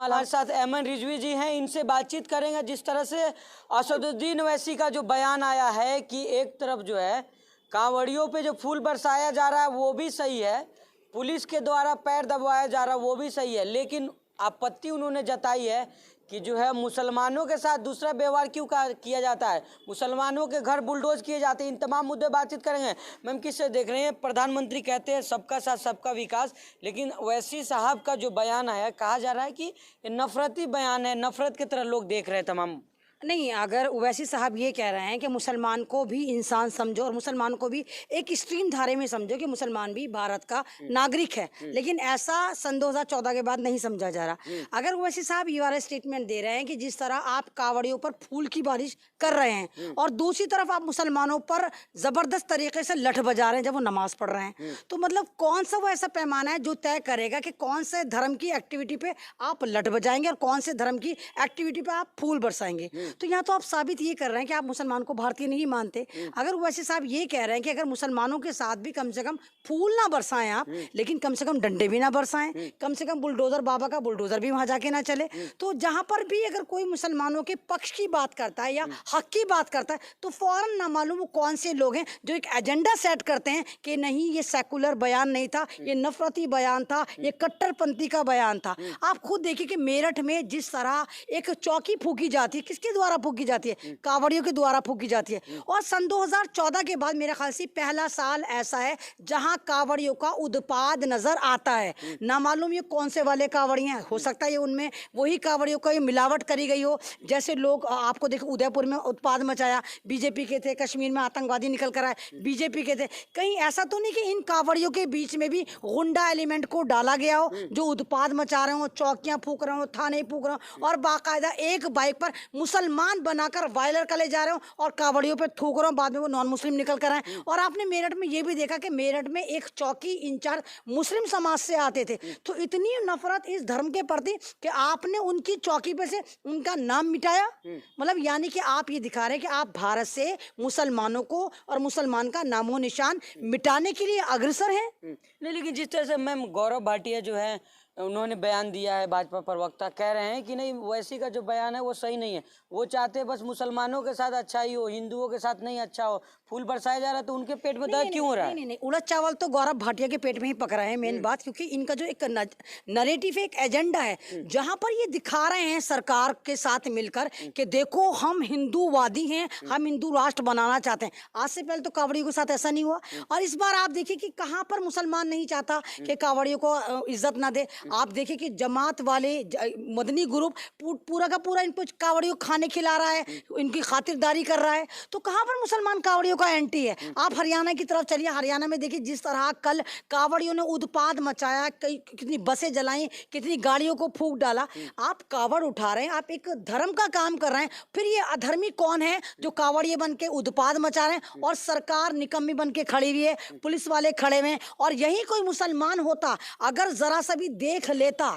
हमारे साथ अमन रिजवी जी हैं, इनसे बातचीत करेंगे। जिस तरह से असदुद्दीन ओवैसी का जो बयान आया है कि एक तरफ जो है कांवड़ियों पे जो फूल बरसाया जा रहा है वो भी सही है, पुलिस के द्वारा पैर दबाया जा रहा है वो भी सही है, लेकिन आपत्ति उन्होंने जताई है कि जो है मुसलमानों के साथ दूसरा व्यवहार क्यों किया जाता है, मुसलमानों के घर बुलडोज किए जाते हैं। इन तमाम मुद्दे बातचीत करेंगे। मैम, किससे देख रहे हैं, प्रधानमंत्री कहते हैं सबका साथ सबका विकास, लेकिन ओवैसी साहब का जो बयान आया, कहा जा रहा है कि ये नफरती बयान है, नफरत की तरह लोग देख रहे हैं तमाम। नहीं, अगर ओवैसी साहब ये कह रहे हैं कि मुसलमान को भी इंसान समझो और मुसलमान को भी एक स्ट्रीम धारे में समझो कि मुसलमान भी भारत का नागरिक है, लेकिन ऐसा सन 2014 के बाद नहीं समझा जा रहा। अगर ओवैसी साहब ये वाला स्टेटमेंट दे रहे हैं कि जिस तरह आप कावड़ियों पर फूल की बारिश कर रहे हैं और दूसरी तरफ आप मुसलमानों पर जबरदस्त तरीके से लठ बजा रहे हैं जब वो नमाज पढ़ रहे हैं, तो मतलब कौन सा वो ऐसा पैमाना है जो तय करेगा कि कौन से धर्म की एक्टिविटी पे आप लठ बजाएंगे और कौन से धर्म की एक्टिविटी पे आप फूल बरसाएंगे? तो यहाँ तो आप साबित ये कर रहे हैं कि आप मुसलमान को भारतीय नहीं मानते। अगर वैसे साहब ये कह रहे हैं कि अगर मुसलमानों के साथ भी कम से कम फूल ना बरसाएं आप, लेकिन कम से कम डंडे भी ना बरसाएं, कम से कम बुलडोजर बाबा का बुलडोजर भी वहां जाके ना चले, तो जहां पर भी अगर कोई मुसलमानों के पक्ष की बात करता है या हक की बात करता है तो फौरन ना मालूम वो कौन से लोग हैं जो एक एजेंडा सेट करते हैं कि नहीं ये सेकुलर बयान नहीं था, ये नफरती बयान था, ये कट्टरपंथी का बयान था। आप खुद देखिए कि मेरठ में जिस तरह एक चौकी फूकी जाती है, किसके द्वारा फूकी जाती है? कांवड़ियों के द्वारा फूकी जाती है। और सन 2014 के बाद मेरे ख्याल से पहला साल ऐसा है जहां कांवड़ियों का उत्पाद नजर आता है। ना मालूम ये कौन से वाले कांवड़ियां हैं, हो सकता है ये उनमें वही कांवड़ियों का मिलावट करी गई हो। जैसे लोग आपको देखो उदयपुर में उत्पाद मचाया बीजेपी के थे, कश्मीर में आतंकवादी निकल कर आए बीजेपी के थे, कहीं ऐसा तो नहीं कि इन कांवड़ियों के बीच में भी गुंडा एलिमेंट को डाला गया हो जो उत्पाद मचा रहे हो, चौकियां फूक रहे हो, थाने फूक रहे हो और बाकायदा एक बाइक पर मुसलमान बनाकर वायलर का ले जा रहे हो और कावड़ियों पे थूक रहे हो, बाद में वो नॉन मुस्लिम निकल कर आए। और आपने मेरठ में ये भी देखा कि मेरठ में एक चौकी इंचार्ज मुस्लिम समाज से आते थे। तो इतनी नफरत इस धर्म के प्रति कि आपने उनकी चौकी पे से उनका नाम मिटाया। मतलब यानी कि आप ये दिखा रहे हैं कि आप भारत से मुसलमानों को और मुसलमान का नामो निशान मिटाने के लिए अग्रसर हैं। नहीं, लेकिन जिस तरह से मैम गौरव भाटिया जो है उन्होंने बयान दिया है, भाजपा प्रवक्ता कह रहे हैं कि नहीं ओवैसी का जो बयान है वो सही नहीं है, वो चाहते हैं बस मुसलमानों के साथ अच्छा ही हो, हिंदुओं के साथ नहीं अच्छा हो। फूल बरसाया जा रहा है तो उनके पेट में दर्द क्यों हो रहा है? नहीं, उड़द चावल तो गौरव भाटिया के पेट में ही पक रहा है मेन बात, क्योंकि इनका जो एक नरेटिव एक एजेंडा है जहां पर ये दिखा रहे हैं सरकार के साथ मिलकर कि देखो हम हिंदूवादी हैं, हम हिंदू राष्ट्र बनाना चाहते हैं। आज से पहले तो कावड़ियों के साथ ऐसा नहीं हुआ और इस बार आप देखिए कि कहां पर मुसलमान नहीं चाहता कि कावड़ियों को इज्जत ना दे। आप देखिए कि जमात वाले मदनी ग्रुप पूरा का पूरा इनको कावड़ियों खाने खिला रहा है, इनकी खातिरदारी कर रहा है, तो कहां पर मुसलमान कावड़ियों का एंटी है? आप हरियाणा की तरफ चलिए, हरियाणा में देखिए जिस तरह कल कावड़ियों ने उत्पाद मचाया, कई कितनी बसें जलाई, कितनी गाड़ियों को फूंक डाला। आप कावड़ उठा रहे हैं, आप एक धर्म का काम कर रहे हैं, फिर ये अधर्मी कौन है जो कावड़िए बन के उत्पाद मचा रहे हैं और सरकार निकम्मी बन के खड़ी हुई है, पुलिस वाले खड़े हुए हैं। और यही कोई मुसलमान होता अगर जरा सा भी देख लेता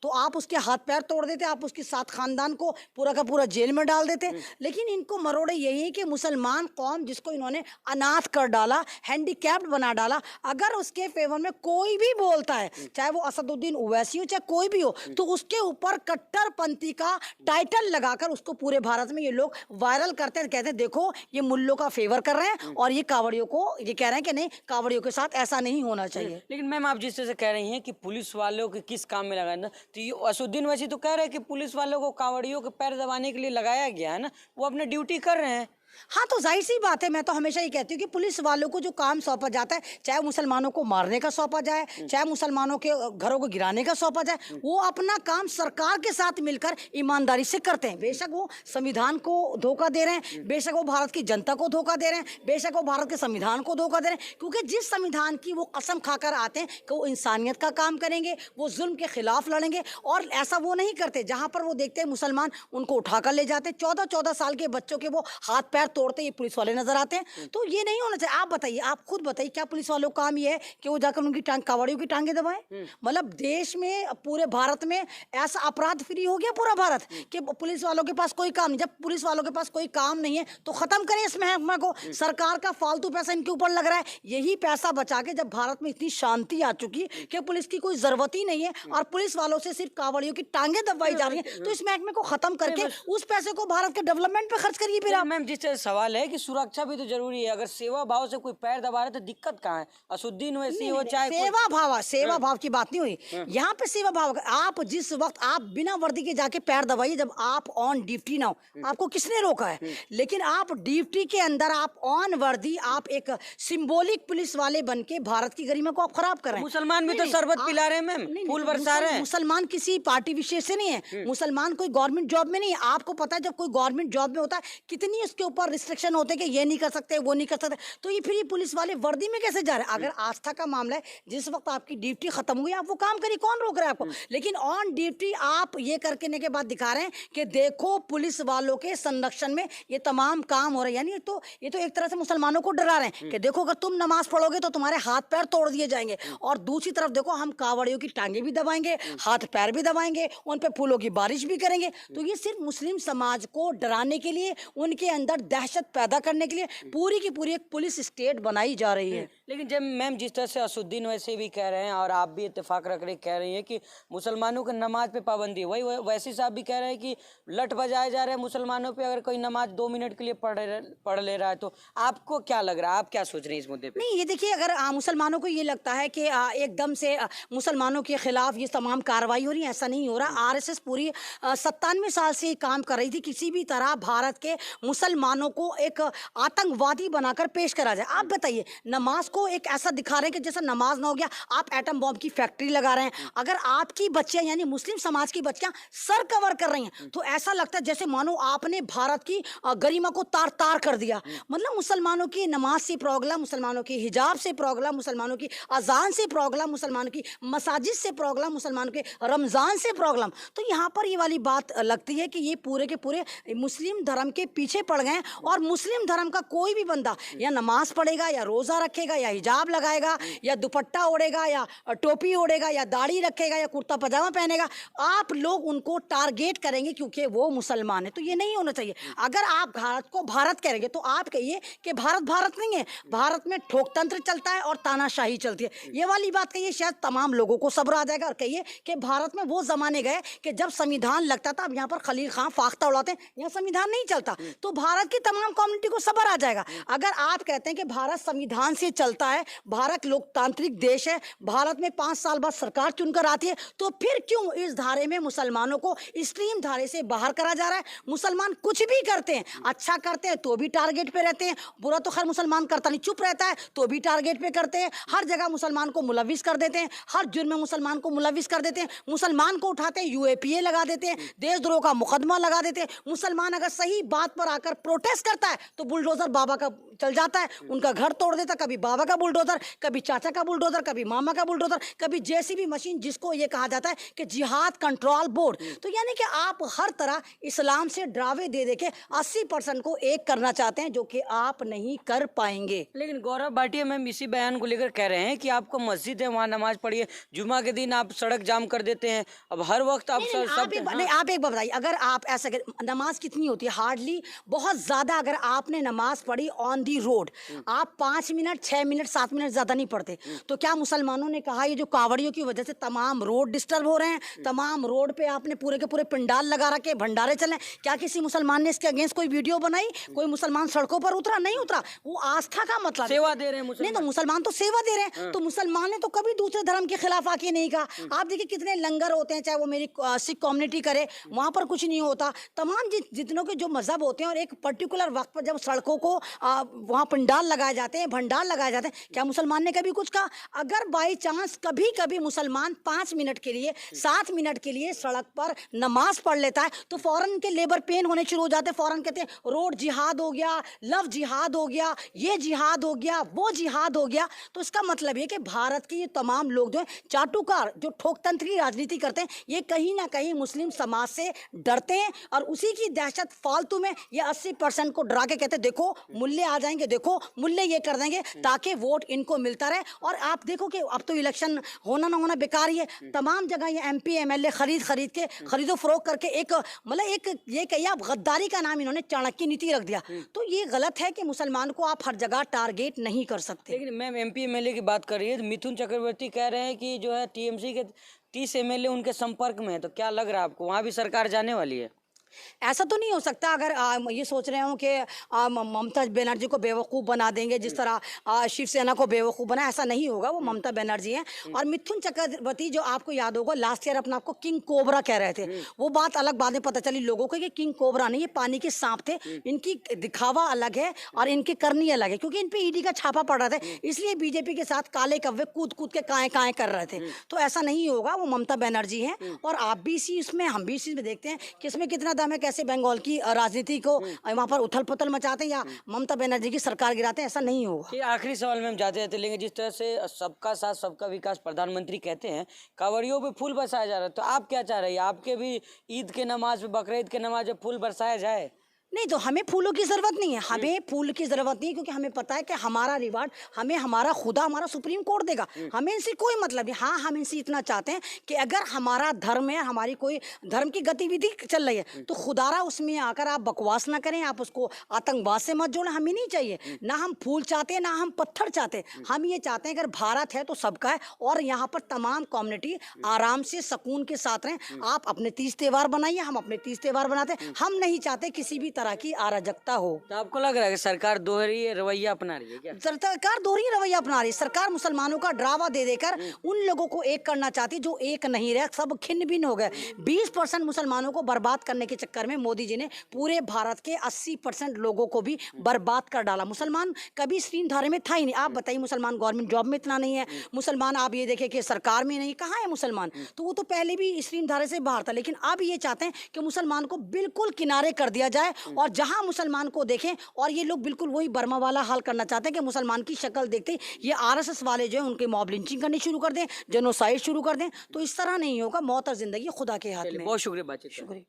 तो आप उसके हाथ पैर तोड़ देते, आप उसके साथ खानदान को पूरा का पूरा जेल में डाल देते। लेकिन इनको मरोड़े यही कि मुसलमान कौम जिसको इन्होंने अनाथ कर डाला, हैंडीकैप्ड बना डाला, अगर उसके फेवर में कोई भी बोलता है, चाहे वो असदुद्दीन ओवैसी हो चाहे कोई भी हो, तो उसके ऊपर कट्टरपंथी का टाइटल लगाकर उसको पूरे भारत में ये लोग वायरल करते हैं, कहते हैं देखो ये मुल्लों का फेवर कर रहे हैं और ये कावड़ियों को ये कह रहे हैं कि नहीं कावड़ियों के साथ ऐसा नहीं होना चाहिए। लेकिन मैम आप जिस तरह से कह रही हैं कि पुलिस वालों के किस काम में लगाया ना, तो ये असदुद्दीन ओवैसी तो कह रहे हैं कि पुलिस वालों को कावड़ियों के पैर दबाने के लिए लगाया गया है ना, वो अपनी ड्यूटी कर रहे हैं। हाँ, तो जाहिर सी बात है, मैं तो हमेशा ये कहती हूँ कि पुलिस वालों को जो काम सौंपा जाता है, चाहे मुसलमानों को मारने का सौंपा जाए, चाहे मुसलमानों के घरों को गिराने का सौंपा जाए, वो अपना काम सरकार के साथ मिलकर ईमानदारी से करते हैं। बेशक वो संविधान को धोखा दे रहे हैं, बेशक वो भारत की जनता को धोखा दे रहे हैं, बेशक वो भारत के संविधान को धोखा दे रहे हैं, क्योंकि जिस संविधान की वो कसम खाकर आते हैं कि वो इंसानियत का काम करेंगे, वो जुल्म के खिलाफ लड़ेंगे, और ऐसा वो नहीं करते। जहाँ पर वो देखते हैं मुसलमान, उनको उठाकर ले जाते हैं। 14-14 साल के बच्चों के वो हाथ पैर तोड़ते ये पुलिस वाले नजर आते हैं। तो ये नहीं होना चाहिए। आप बताइए, आप खुद बताइए, क्या पुलिस वालों का काम ये है कि वो जाकर उनकी कावड़ियों की टांगे दबाएं? मतलब देश में, पूरे भारत में ऐसा अपराध फ्री हो गया पूरा भारत कि पुलिस वालों के पास कोई काम नहीं। जब पुलिस वालों के पास कोई काम नहीं है तो खत्म करें इस महकमा को। सरकार का फालतू पैसा इनके ऊपर लग रहा है, यही पैसा बचा के जब भारत में इतनी शांति आ चुकी कि पुलिस की कोई जरूरत ही नहीं है और पुलिस वालों से सिर्फ कावड़ियों की टांगे दबाई जा रही है, तो इस महकमे को खत्म करके उस पैसे को भारत के डेवलपमेंट पे खर्च करिए। फिर आप मैम जिस तरह सवाल है कि सुरक्षा भी तो जरूरी है, अगर सेवा भाव से कोई पैर दबा रहे तो दिक्कत कहाँ है? असुद्दीन ओवैसी हो चाहे सेवा भाव की बात नहीं हुई यहाँ पे। सेवा भाव, आप जिस वक्त आप बिना वर्दी के जाके पैर दबाइए जब आप ऑन ड्यूटी ना हो, आपको किसने रोका है? लेकिन आप ड्यूटी के अंदर आप ऑन वर्दी, आप एक सिंबॉलिक पुलिस वाले बन के भारत की गरिमा को आप खराब कर रहे हैं। मुसलमान भी तो शरबत पिला रहे हैं मैम, फूल बरसा रहे हैं। मुसलमान किसी पार्टी विशेष से नहीं है, मुसलमान कोई गवर्नमेंट जॉब में नहीं है। आपको पता है जब कोई गवर्नमेंट जॉब में होता है कितनी उसके ऊपर रिस्ट्रिक्शन होते हैं कि ये नहीं कर सकते, वो नहीं कर सकते, तो ये फिर ये पुलिस वाले वर्दी में कैसे जा रहे हैं? अगर आस्था का मामला है, जिस वक्त आपकी ड्यूटी खत्म हुई आप वो काम करिए, कौन रोक रहा है आपको? लेकिन ऑन ड्यूटी आप ये करने के बाद दिखा रहे हैं कि देखो पुलिस वालों के संरक्षण में ये तमाम काम हो रहे हैं। यानी ये तो एक तरह से मुसलमानों को डरा रहे हैं कि देखो अगर तुम नमाज पढ़ोगे तो तुम्हारे हाथ पैर तोड़ दिए जाएंगे, और दूसरी तरफ देखो हम कावड़ियों की टांगे भी दबाएंगे, हाथ पैर भी दबाएंगे, उन पे फूलों की बारिश भी करेंगे। तो ये सिर्फ मुस्लिम समाज को डराने के लिए, उनके अंदर दहशत पैदा करने के लिए पूरी की पूरी एक पुलिस स्टेट बनाई जा रही है। लेकिन जब मैम जिस तरह से असुद्दीन वैसे भी कह रहे हैं और आप भी इत्तेफाक रख रहे कह रही हैं कि मुसलमानों की नमाज पे पाबंदी, वही वैसी साहब भी कह रहे हैं कि लठ बजाए जा रहे हैं मुसलमानों पे, अगर कोई नमाज 2 मिनट के लिए पढ़ ले रहा है। तो आपको क्या लग रहा है, आप क्या सोच रहे हैं इस मुद्दे पे? नहीं, ये देखिए, अगर मुसलमानों को ये लगता है कि एकदम से मुसलमानों के खिलाफ ये तमाम कार्रवाई हो रही है, ऐसा नहीं हो रहा। आरएसएस पूरी 97 साल से काम कर रही थी, किसी भी तरह भारत के मुसलमानों को एक आतंकवादी बनाकर पेश करा जाए। आप बताइए, नमाज को एक ऐसा दिखा रहे हैं कि जैसा नमाज ना हो गया, आप एटम बॉम्ब की फैक्ट्री लगा रहे हैं। अगर आपकी बच्चियां यानी मुस्लिम समाज की बच्चियां सर कवर कर रही हैं तो ऐसा लगता है जैसे मानो आपने भारत की गरिमा को तार तार कर दिया। मतलब मुसलमानों की नमाज से प्रॉब्लम, मुसलमानों की हिजाब से प्रॉब्लम, मुसलमानों की अजान से प्रॉब्लम, मुसलमानों की मसाजिद से प्रॉब्लम, मुसलमानों के रमजान से प्रॉब्लम। तो यहाँ पर ये वाली बात लगती है कि ये पूरे के पूरे मुस्लिम धर्म के पीछे पड़ गए हैं, और मुस्लिम धर्म का कोई भी बंदा या नमाज पढ़ेगा या रोजा रखेगा या हिजाब लगाएगा या दुपट्टा ओढ़ेगा या टोपी ओढ़ेगा या दाढ़ी रखेगा या कुर्ता पजामा पहनेगा, आप लोग उनको टारगेट करेंगे क्योंकि वो मुसलमान है। तो ये नहीं होना चाहिए। अगर आप भारत को भारत करेंगे तो आप कहिए कि भारत भारत नहीं है, भारत में ठोकतंत्र चलता है और तानाशाही चलती है। ये वाली बात कहिए, शायद तमाम लोगों को सब्र आ जाएगा। और कहिए कि भारत में वो जमाने गए कि जब संविधान लगता था, अब यहाँ पर खलील खां फाख्ता उड़ाते हैं, यहाँ संविधान नहीं चलता, तो भारत की तमाम कम्युनिटी को सब्र आ जाएगा। अगर आप कहते हैं कि भारत संविधान से चलता है, भारत लोकतांत्रिक देश है, भारत में 5 साल बाद सरकार चुनकर आती है, तो फिर क्यों इस धारे में मुसलमानों को स्ट्रीम धारे से बाहर करा जा रहा है? मुसलमान कुछ भी करते हैं, अच्छा करते हैं तो भी टारगेट पे रहते हैं, बुरा तो खैर मुसलमान करता नहीं, चुप रहता है तो भी टारगेट पे करते हैं। हर जगह मुसलमान को मुलविस कर देते हैं, हर जुर्म में मुसलमान को मुलविस कर देते हैं, मुसलमान को उठाते हैं यूएपीए लगा देते हैं, देशद्रोह का मुकदमा लगा देते हैं। मुसलमान अगर सही बात पर आकर प्रोटेस्ट करता है तो बुलडोजर बाबा का चल जाता है, उनका घर तोड़ देता, कभी बाबा का बुलडोजर, कभी चाचा का बुलडोजर, कभी मामा का बुलडोजर, कभी जेसीबी मशीन, जिसको ये कहा जाता है कि जिहाद कंट्रोल बोर्ड। तो यानी कि आप हर तरह इस्लाम से ड्रावे दे दे के 80% को एक करना चाहते हैं, जो कि आप नहीं कर पाएंगे। लेकिन गौरव भाटिया मैम इसी बयान को लेकर कह रहे हैं कि आपको मस्जिद है, वहाँ नमाज पढ़िए, जुमा के दिन आप सड़क जाम कर देते हैं। अब हर वक्त आप आप एक बात बताइए, अगर आप ऐसा नमाज कितनी होती है? हार्डली बहुत ज्यादा। अगर आपने नमाज पढ़ी ऑन दी रोड, आप 5 मिनट 6 मिनट 7 मिनट ज्यादा नहीं पढ़ते, तो क्या मुसलमानों ने कहा ये जो कावड़ियों की वजह से तमाम रोड डिस्टर्ब हो रहे हैं, तमाम रोड पे आपने पूरे के पूरे पंडाल लगा रखे, भंडारे चल रहे हैं, क्या किसी मुसलमान ने इसके अगेंस्ट कोई वीडियो बनाई? कोई मुसलमान सड़कों पर उतरा? नहीं उतरा। वो आस्था का मतलब, सेवा दे रहे हैं नहीं तो मुसलमान तो सेवा दे रहे हैं। तो मुसलमान ने तो कभी दूसरे धर्म के खिलाफ आके नहीं कहा। आप देखिए कितने लंगर होते हैं, चाहे वो मेरी सिख कम्युनिटी करे, वहां पर कुछ नहीं होता। तमाम जितनों के जो मजहब होते हैं, और एक पर्टिकुलर वक्त पर जब सड़कों को वहाँ पंडाल लगाए जाते हैं, भंडार लगाए जाते कहते हैं, क्या मुसलमान ने कभी कुछ कहा? अगर बाई चांस कभी कभी मुसलमान 5 मिनट के लिए 7 मिनट के लिए सड़क पर नमाज पढ़ लेता है तो फौरन के लेबर पेन होने शुरू हो जाते हैं, फौरन कहते हैं रोड जिहाद हो गया, लव जिहाद हो गया, ये जिहाद हो गया, वो जिहाद हो गया। तो इसका मतलब ये कि भारत के ये तमाम लोग जो हैं चाटुकार, जो ठोकतंत्री राजनीति करते हैं, ये कहीं ना कहीं मुस्लिम समाज से डरते हैं और उसी की दहशत फालतू में ये 80% को डरा के कहते हैं देखो मुल्ले आ जाएंगे, देखो मुल्ले ये कर देंगे, ताकि वोट इनको मिलता रहे। और आप देखो कि अब तो इलेक्शन होना ना होना बेकार ही है, तमाम जगह ये MP MLA खरीद के खरीदो फरोख करके एक मतलब एक ये कहिए आप गद्दारी का नाम इन्होंने चाणक्य नीति रख दिया। तो ये गलत है कि मुसलमान को आप हर जगह टारगेट नहीं कर सकते। लेकिन मैम MP MLA की बात कर रही है, मिथुन चक्रवर्ती कह रहे हैं कि जो है TMC के 30 MLA उनके संपर्क में है, तो क्या लग रहा है आपको वहाँ भी सरकार जाने वाली है? ऐसा तो नहीं हो सकता अगर ये सोच रहे हो कि ममता बनर्जी को बेवकूफ़ बना देंगे जिस तरह शिवसेना को बेवकूफ़ बना, ऐसा नहीं होगा। वो ममता बनर्जी हैं। और मिथुन चक्रवर्ती जो आपको याद होगा लास्ट ईयर अपना आपको किंग कोबरा कह रहे थे, वो बात अलग बाद में पता चली लोगों को कि किंग कोबरा नहीं, ये पानी के सांप थे, इनकी दिखावा अलग है और इनकी करनी अलग है, क्योंकि इन पे ED का छापा पड़ रहा था, इसलिए बीजेपी के साथ काले कव्वे कूद कूद के काएं कर रहे थे। तो ऐसा नहीं होगा, वो ममता बनर्जी हैं। और आप भी इसी इसमें हम भी इसी में देखते हैं कि इसमें कितना दम है, कैसे बंगाल की राजनीति को वहाँ पर उथल पुथल मचाते हैं या ममता बनर्जी की सरकार गिराते हैं, ऐसा नहीं होगा। ये आखिरी सवाल में हम जाते रहते लेंगे, जिस तरह से सबका साथ सबका विकास प्रधानमंत्री कहते हैं, कांवड़ियों पे फूल बरसाया जा रहा है, तो आप क्या चाह रहे हैं? आपके भी ईद के नमाज पे, बकरीद के नमाज पे फूल बरसाया जाए? नहीं, तो हमें फूलों की ज़रूरत नहीं है, हमें फूल की ज़रूरत नहीं है, क्योंकि हमें पता है कि हमारा रिवार्ड हमें हमारा खुदा, हमारा सुप्रीम कोर्ट देगा। हमें इनसे कोई मतलब नहीं। हाँ, हम इनसे इतना चाहते हैं कि अगर हमारा धर्म है, हमारी कोई धर्म की गतिविधि चल रही है, तो खुदारा उसमें आकर आप बकवास ना करें, आप उसको आतंकवाद से मत जोड़ें। हमें नहीं चाहिए, ना हम फूल चाहते हैं, ना हम पत्थर चाहते। हम ये चाहते हैं अगर भारत है तो सबका है, और यहाँ पर तमाम कम्युनिटी आराम से सुकून के साथ रहें। आप अपने तीज त्यौहार बनाइए, हम अपने तीज त्यौहार बनाते हैं। हम नहीं चाहते किसी भी तरह की अराजकता हो। तो आपको लग रहा है कि सरकार दोहरी रवैया अपना रही है क्या? सरकार दोहरी रवैया अपना रही है। सरकार मुसलमानों का ड्रावा दे देकर उन लोगों को एक करना चाहती है जो एक नहीं रहे, सब खिन्न भिन्न हो गए। 20% मुसलमानों को बर्बाद करने के चक्कर में मोदी जी ने पूरे भारत के 80% लोगों को भी बर्बाद कर डाला। मुसलमान कभी स्ट्रीम धारे में था ही नहीं। आप बताइए, मुसलमान गवर्नमेंट जॉब में इतना नहीं है, मुसलमान आप ये देखें कि सरकार में नहीं, कहाँ है मुसलमान? तो वो तो पहले भी स्ट्रीम धारे से बाहर था, लेकिन अब ये चाहते हैं कि मुसलमान को बिल्कुल किनारे कर दिया जाए, और जहां मुसलमान को देखें, और ये लोग बिल्कुल वही बर्मा वाला हाल करना चाहते हैं कि मुसलमान की शक्ल देखते ये RSS वाले जो है उनके मॉब लिंचिंग करनी शुरू कर दें, जेनोसाइड शुरू कर दें। तो इस तरह नहीं होगा। मौत और जिंदगी खुदा के हाथ में। बहुत शुक्रिया बातचीत। शुक्रिया।